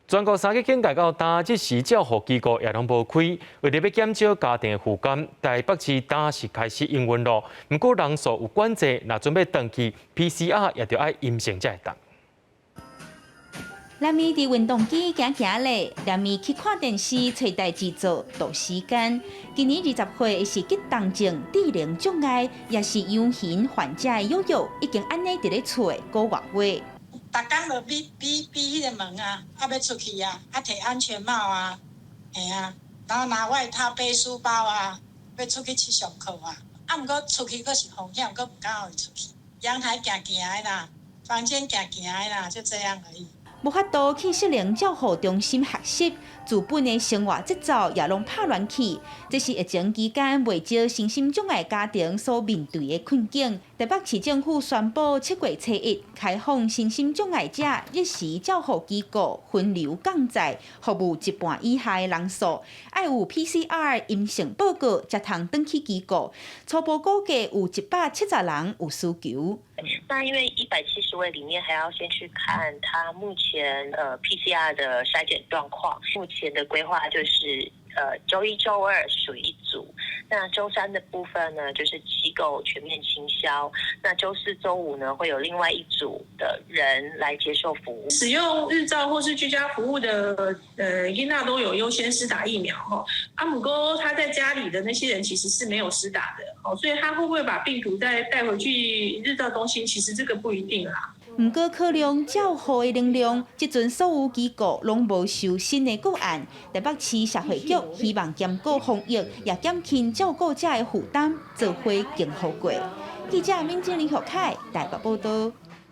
全国3个境界到今即时照护机构也拢无开，为了要减少家庭负担，台北市今是开始营运咯。不过人数有管制，若准备登记 PCR 也着爱阴性才会当。南咪伫运动机行行咧，南咪去看电视、找代志做，度时间。今年20岁是急动症、智能障碍，也是养型患者的悠悠，已经安尼伫咧厝5个月。逐工就比迄个门啊，要出去啊，摕安全帽啊，嘿啊，然后拿外套、背书包啊，要出去上课啊。毋过出去佫是风险，佫唔敢互伊出去。阳台行行的啦，房间行行的啦，就这样而已。无法度去适龄照护中心学习，自本的生活节奏也拢拍乱去。这是疫情期间未少身心障碍家庭所面对的困境。台北市政府宣布7月初1开放身心障碍者日时照护机构分流降载，服务一半以下的人数，要有 PCR 阴性报告才通登去机构。初步估计有170人有需求。那因为170位里面还要先去看他目前PCR 的筛检状况。目前的规划就是周1、周2属于一组，那周3的部分呢就是机构全面清消，那周4、周5呢会有另外一组的人来接受服务。使用日照或是居家服务的囡仔都有优先施打疫苗哈。不过他在家里的那些人其实是没有施打的哦，所以他会不会把病毒再带回去日照中心？其实这个不一定啦。不过考量照护的能量，即阵所有机构拢无收新的个案。台北市社会局希望兼顾防疫，也减轻照顾者的负担，做伙更好过。记者闵建林、何凯台北报道。